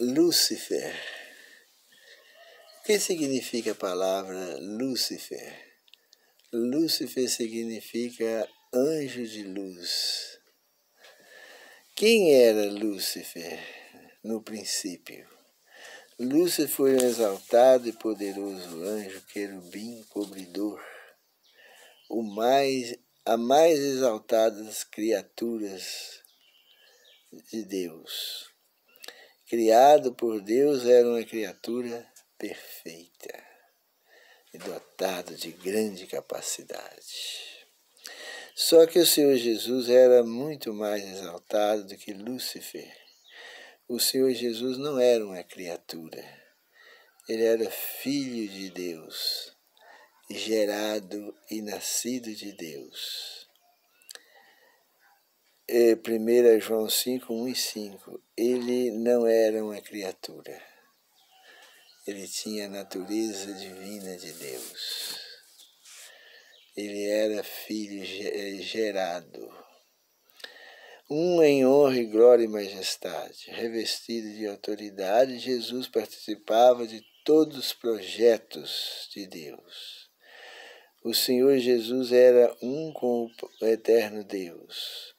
Lúcifer. O que significa a palavra Lúcifer? Lúcifer significa anjo de luz. Quem era Lúcifer no princípio? Lúcifer foi um exaltado e poderoso anjo, querubim cobridor, a mais exaltada das criaturas de Deus. Criado por Deus, era uma criatura perfeita e dotado de grande capacidade. Só que o Senhor Jesus era muito mais exaltado do que Lúcifer. O Senhor Jesus não era uma criatura. Ele era filho de Deus, gerado e nascido de Deus. 1 João 5, 1 e 5. Ele não era uma criatura. Ele tinha a natureza divina de Deus. Ele era filho gerado. Em honra e glória e majestade, revestido de autoridade, Jesus participava de todos os projetos de Deus. O Senhor Jesus era um com o eterno Deus,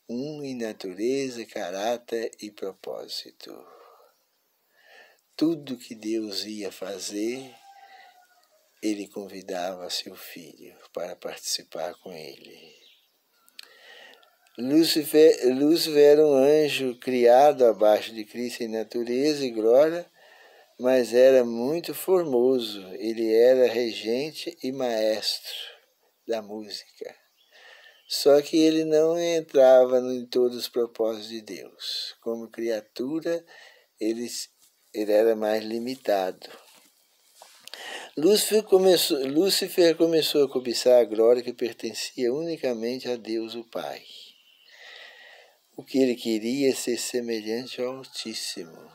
um em natureza, caráter e propósito. Tudo que Deus ia fazer, ele convidava seu filho para participar com ele. Lúcifer era um anjo criado abaixo de Cristo em natureza e glória, mas era muito formoso. Ele era regente e maestro da música. Só que ele não entrava em todos os propósitos de Deus. Como criatura, ele era mais limitado. Lúcifer começou a cobiçar a glória que pertencia unicamente a Deus o Pai. O que ele queria é ser semelhante ao Altíssimo.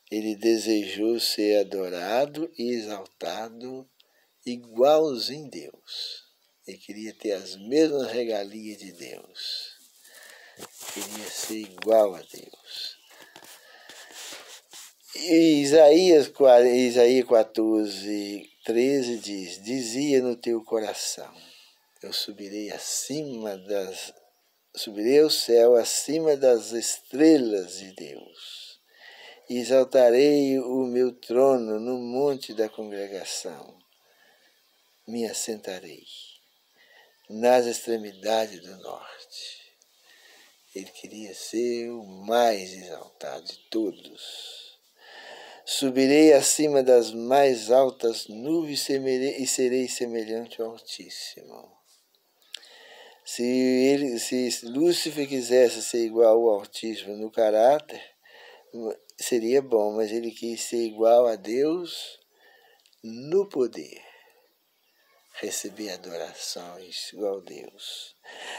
Ele desejou ser adorado e exaltado igualzinho a Deus. Ele queria ter as mesmas regalias de Deus. Queria ser igual a Deus. E Isaías 14, 13 diz: dizia no teu coração, eu subirei ao céu acima das estrelas de Deus. E exaltarei o meu trono no monte da congregação. Me assentarei nas extremidades do norte. Ele queria ser o mais exaltado de todos. Subirei acima das mais altas nuvens e serei semelhante ao Altíssimo. Se Lúcifer quisesse ser igual ao Altíssimo no caráter, seria bom, mas ele quis ser igual a Deus no poder. Receber adorações igual a Deus.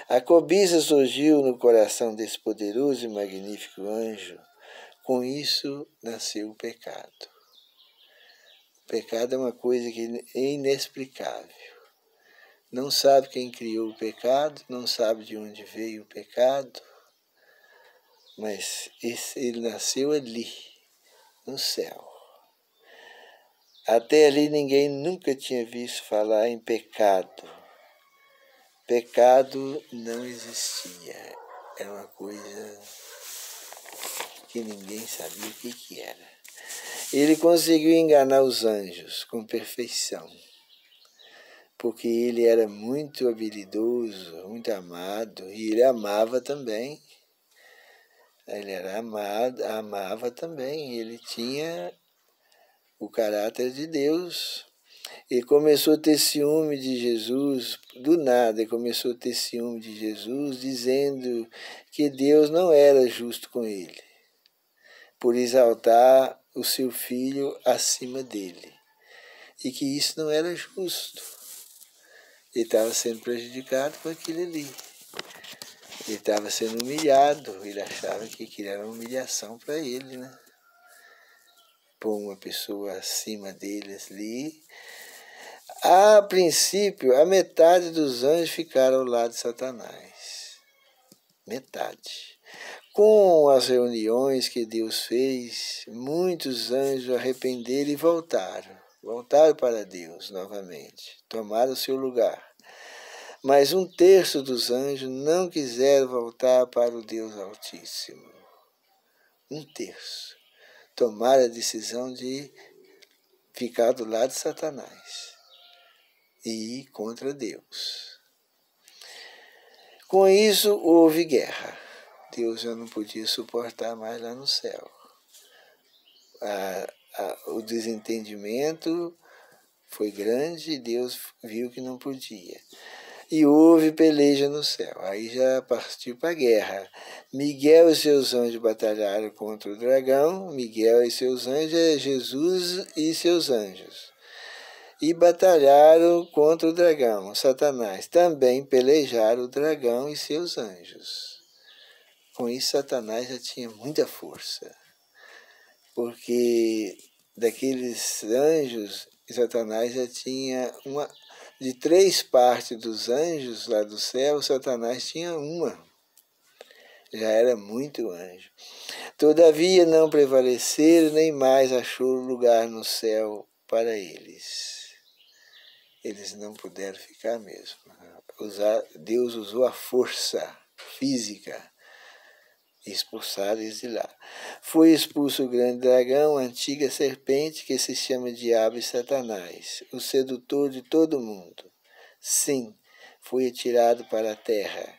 A cobiça surgiu no coração desse poderoso e magnífico anjo. Com isso nasceu o pecado. O pecado é uma coisa que é inexplicável. Não sabe quem criou o pecado, não sabe de onde veio o pecado, mas ele nasceu ali, no céu. Até ali ninguém nunca tinha visto falar em pecado. Pecado não existia. Era uma coisa que ninguém sabia o que era. Ele conseguiu enganar os anjos com perfeição, porque ele era muito habilidoso, muito amado, e ele amava também. Ele era amava também, ele tinha o caráter de Deus. E começou a ter ciúme de Jesus, do nada, ele começou a ter ciúme de Jesus, dizendo que Deus não era justo com ele, por exaltar o seu filho acima dele, e que isso não era justo. Ele estava sendo prejudicado por aquilo ali. Ele estava sendo humilhado, ele achava que aquilo era uma humilhação para ele, né? Pôr uma pessoa acima deles ali. A princípio, a metade dos anjos ficaram ao lado de Satanás. Metade. Com as reuniões que Deus fez, muitos anjos arrependeram e voltaram. Voltaram para Deus novamente, tomaram o seu lugar. Mas 1/3 dos anjos não quiseram voltar para o Deus Altíssimo. 1/3. Tomaram a decisão de ficar do lado de Satanás e ir contra Deus. Com isso, houve guerra. Deus já não podia suportar mais lá no céu. O desentendimento foi grande e Deus viu que não podia. E houve peleja no céu. Aí já partiu para a guerra. Miguel e seus anjos batalharam contra o dragão. Miguel e seus anjos é Jesus e seus anjos. E batalharam contra o dragão, Satanás. Também pelejaram o dragão e seus anjos. Com isso, Satanás já tinha muita força. Porque daqueles anjos, Satanás já tinha de 3 partes dos anjos lá do céu, Satanás tinha uma. Já era muito anjo. Todavia não prevaleceram, nem mais achou lugar no céu para eles. Eles não puderam ficar mesmo. Deus usou a força física e expulsaram eles de lá. Foi expulso o grande dragão, a antiga serpente, que se chama Diabo e Satanás, o sedutor de todo mundo. Sim, foi atirado para a terra,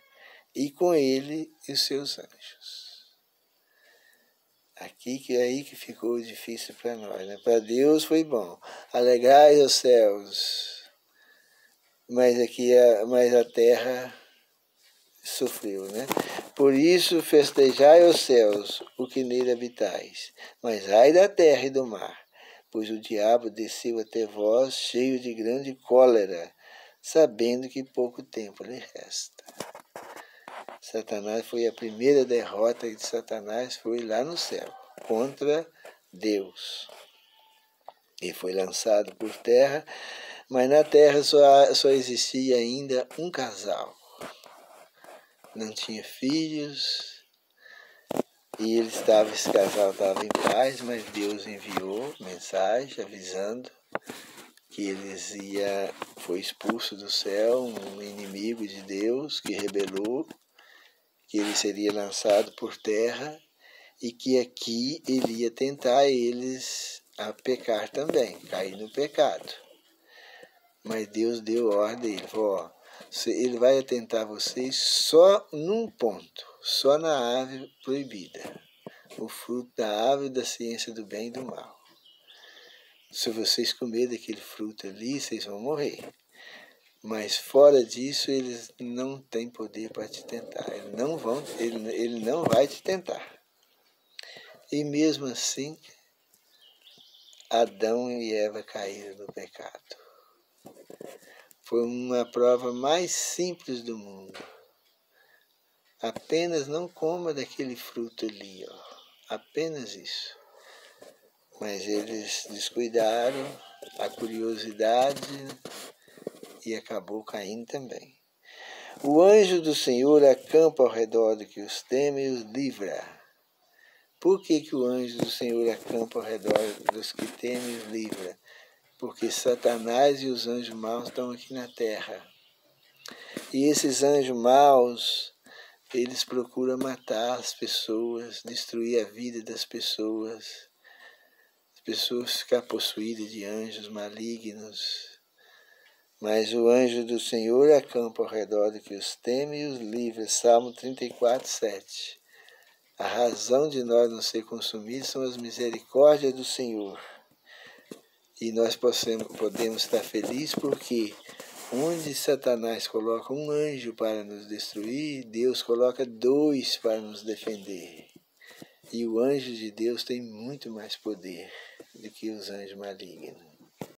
e com ele os seus anjos. Aí que ficou difícil para nós, né? Para Deus foi bom. Alegrai os céus, mas a terra sofreu, né? Por isso festejai os céus, o que nele habitais. Mas ai da terra e do mar, pois o diabo desceu até vós, cheio de grande cólera, sabendo que pouco tempo lhe resta. Satanás foi a primeira derrota de Satanás, foi lá no céu, contra Deus. E foi lançado por terra, mas na terra só existia ainda um casal. Não tinha filhos, e esse casal estava em paz, mas Deus enviou mensagem avisando que foi expulso do céu um inimigo de Deus que rebelou, que ele seria lançado por terra e que aqui ele ia tentar eles a pecar também, cair no pecado. Mas Deus deu ordem, ele falou, ele vai atentar vocês só num ponto, só na árvore proibida, o fruto da árvore da ciência do bem e do mal. Se vocês comerem daquele fruto ali, vocês vão morrer. Mas fora disso, eles não têm poder para te tentar. Ele não vai te tentar. E mesmo assim, Adão e Eva caíram no pecado. Foi uma prova mais simples do mundo. Apenas não coma daquele fruto ali, ó. Apenas isso. Mas eles descuidaram, a curiosidade, e acabou caindo também. O anjo do Senhor acampa ao redor do que os teme e os livra. Por que o anjo do Senhor acampa ao redor dos que temem e os livra? Porque Satanás e os anjos maus estão aqui na terra. E esses anjos maus, eles procuram matar as pessoas, destruir a vida das pessoas. As pessoas ficar possuídas de anjos malignos. Mas o anjo do Senhor acampa ao redor do que os teme e os livra. Salmo 34, 7. A razão de nós não ser consumidos são as misericórdias do Senhor. E nós podemos estar felizes porque onde Satanás coloca um anjo para nos destruir, Deus coloca 2 para nos defender. E o anjo de Deus tem muito mais poder do que os anjos malignos.